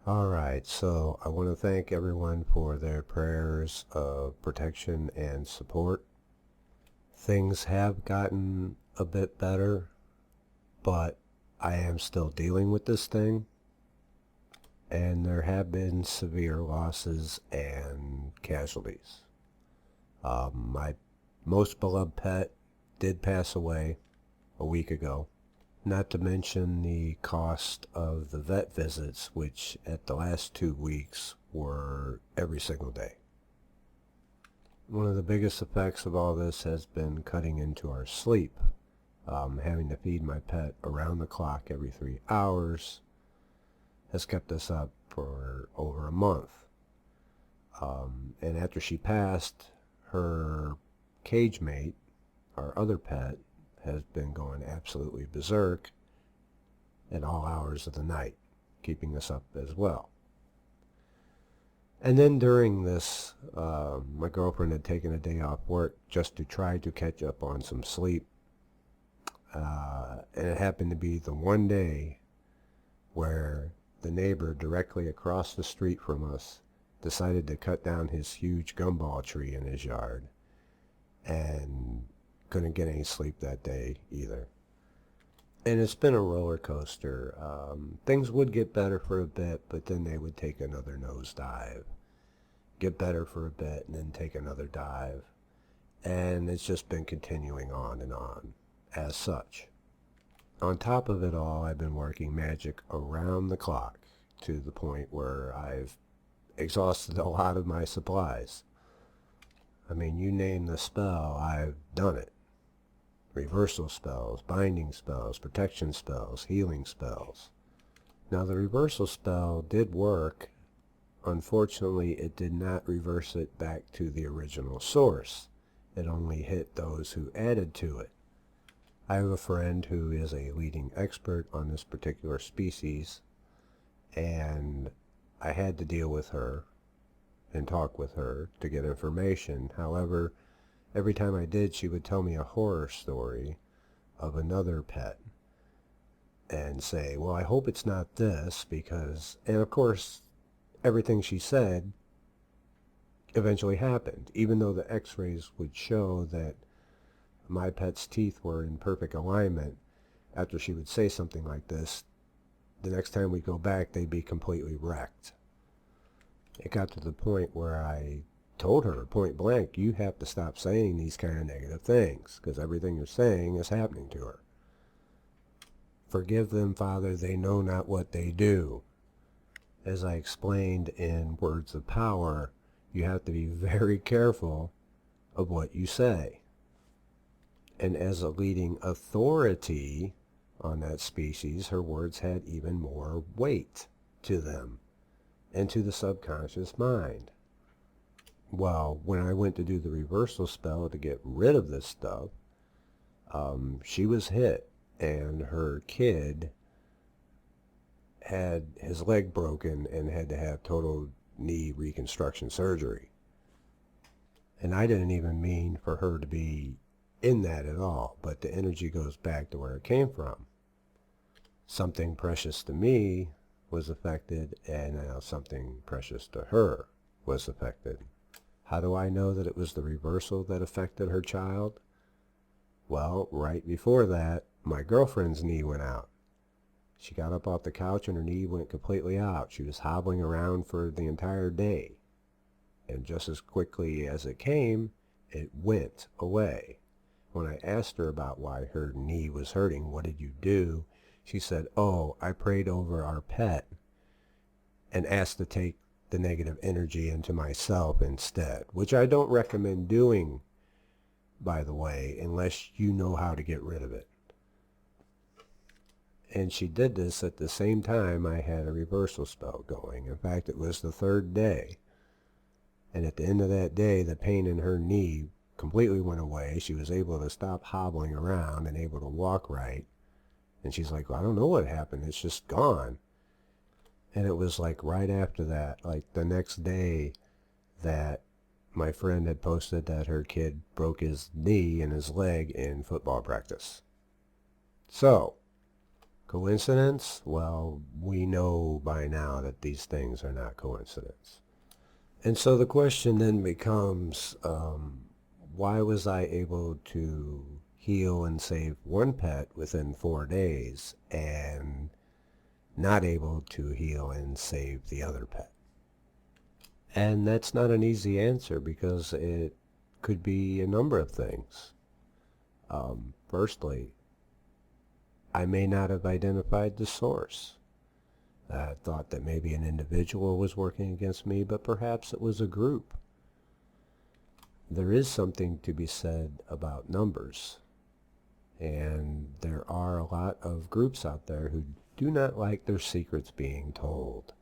Alright, so I want to thank everyone for their prayers of protection and support. Things have gotten a bit better, but I am still dealing with this thing, and there have been severe losses and casualties. My most beloved pet did pass away a week ago. Not to mention the cost of the vet visits, which at the last 2 weeks were every single day. One of the biggest effects of all this has been cutting into our sleep. Having to feed my pet around the clock every 3 hours has kept us up for over a month. And after she passed, her cage mate, our other pet, has been going absolutely berserk at all hours of the night, keeping us up as well. And then during this, my girlfriend had taken a day off work just to try to catch up on some sleep. And it happened to be the one day where the neighbor directly across the street from us decided to cut down his huge gumball tree in his yard, and couldn't get any sleep that day either. And it's been a roller coaster. Things would get better for a bit, but then they would take another nosedive. Get better for a bit, and then take another dive. And it's just been continuing on and on as such. On top of it all, I've been working magic around the clock to the point where I've exhausted a lot of my supplies. I mean, you name the spell, I've done it. Reversal spells, binding spells, protection spells, healing spells. Now the reversal spell did work. Unfortunately, it did not reverse it back to the original source. It only hit those who added to it. I have a friend who is a leading expert on this particular species, and I had to deal with her and talk with her to get information. However, every time I did, she would tell me a horror story of another pet and say, well, I hope it's not this, because, and of course, everything she said eventually happened, even though the x-rays would show that my pet's teeth were in perfect alignment. After she would say something like this, the next time we go back, they'd be completely wrecked. It got to the point where I told her point blank, you have to stop saying these kind of negative things, because everything you're saying is happening to her. Forgive them, Father, they know not what they do. As I explained in Words of Power, you have to be very careful of what you say. And as a leading authority on that species, her words had even more weight to them and to the subconscious mind. Well, when I went to do the reversal spell to get rid of this stuff, she was hit, and her kid had his leg broken and had to have total knee reconstruction surgery. And I didn't even mean for her to be in that at all, but the energy goes back to where it came from. Something precious to me was affected, and now something precious to her was affected. How do I know that it was the reversal that affected her child? Well, right before that, my girlfriend's knee went out. She got up off the couch and her knee went completely out. She was hobbling around for the entire day. And just as quickly as it came, it went away. When I asked her about why her knee was hurting, what did you do? She said, oh, I prayed over our pet and asked to take the negative energy into myself instead, which I don't recommend doing, by the way, unless you know how to get rid of it. And she did this at the same time I had a reversal spell going. In fact, it was the third day. And at the end of that day, the pain in her knee completely went away. She was able to stop hobbling around and able to walk right. And she's like, well, I don't know what happened. It's just gone. And it was like right after that, like the next day, that my friend had posted that her kid broke his knee and his leg in football practice. So, Coincidence? Well, we know by now that these things are not coincidence. And so the question then becomes, why was I able to heal and save one pet within 4 days and not able to heal and save the other pet? And that's not an easy answer because it could be a number of things. Firstly, I may not have identified the source. I thought that maybe an individual was working against me, but perhaps it was a group. There is something to be said about numbers, and there are a lot of groups out there who do not like their secrets being told.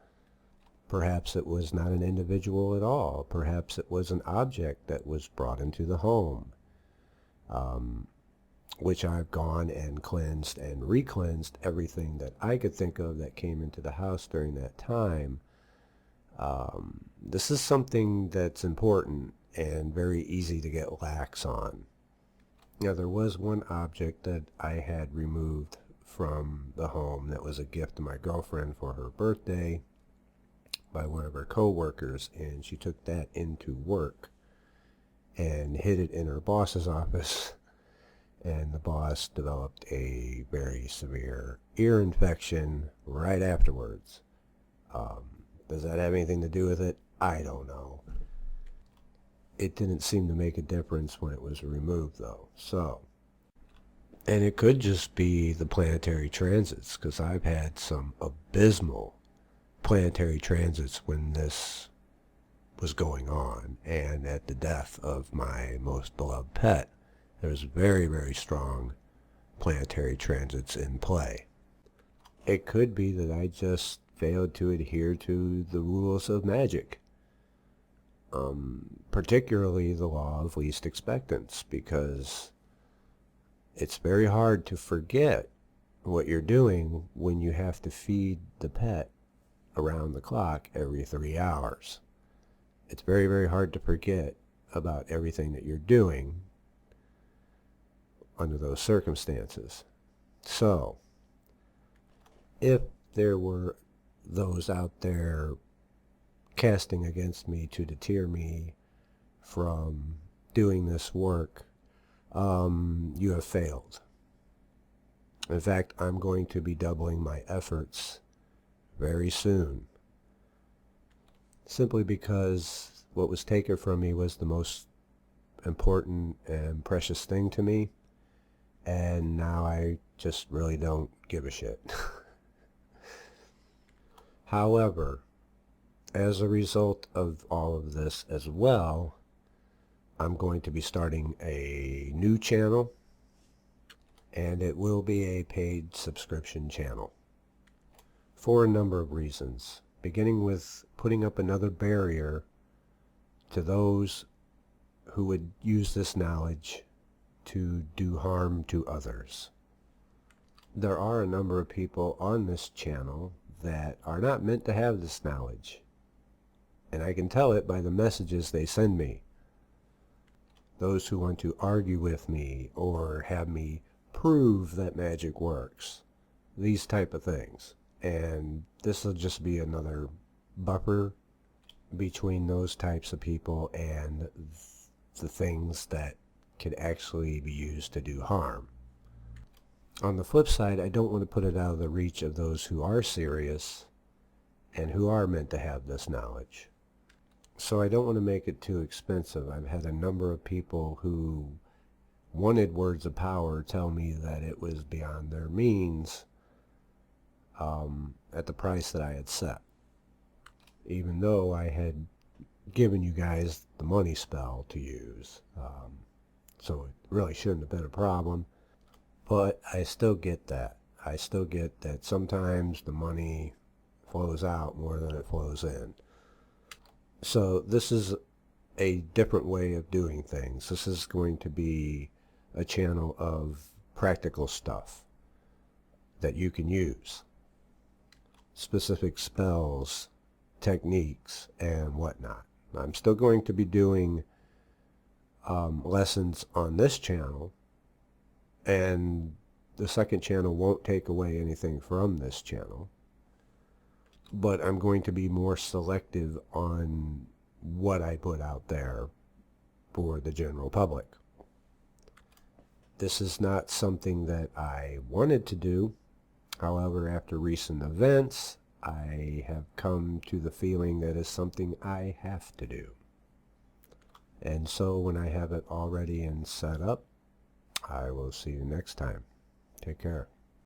Perhaps it was not an individual at all. Perhaps it was an object that was brought into the home, which I've gone and cleansed and re-cleansed everything that I could think of that came into the house during that time. This is something that's important and very easy to get lax on. Now, there was one object that I had removed from the home that was a gift to my girlfriend for her birthday by one of her co-workers, and she took that into work and hid it in her boss's office, and the boss developed a very severe ear infection right afterwards. Does that have anything to do with it? I don't know. It didn't seem to make a difference when it was removed, though. So, and it could just be the planetary transits, because I've had some abysmal planetary transits when this was going on, and at the death of my most beloved pet, there's very, very strong planetary transits in play. It could be that I just failed to adhere to the rules of magic, particularly the law of least expectance, because it's very hard to forget what you're doing when you have to feed the pet around the clock every 3 hours. It's very, very hard to forget about everything that you're doing under those circumstances. So, if there were those out there casting against me to deter me from doing this work, you have failed. In fact, I'm going to be doubling my efforts very soon, simply because what was taken from me was the most important and precious thing to me, and now I just really don't give a shit. However, as a result of all of this as well, I'm going to be starting a new channel, and it will be a paid subscription channel for a number of reasons, beginning with putting up another barrier to those who would use this knowledge to do harm to others. There are a number of people on this channel that are not meant to have this knowledge, and I can tell it by the messages they send me. Those who want to argue with me or have me prove that magic works, these type of things. And this will just be another buffer between those types of people and the things that could actually be used to do harm. On the flip side, I don't want to put it out of the reach of those who are serious and who are meant to have this knowledge. So I don't want to make it too expensive. I've had a number of people who wanted words of power tell me that it was beyond their means at the price that I had set, even though I had given you guys the money spell to use. So it really shouldn't have been a problem. But I still get that. I still get that sometimes the money flows out more than it flows in. So this is a different way of doing things. This is going to be a channel of practical stuff that you can use. Specific spells, techniques, and whatnot. I'm still going to be doing lessons on this channel, and The second channel won't take away anything from this channel, but I'm going to be more selective on what I put out there for the general public. This is not something that I wanted to do. However, after recent events, I have come to the feeling that it's something I have to do. And so when I have it all ready and set up, I will see you next time. Take care.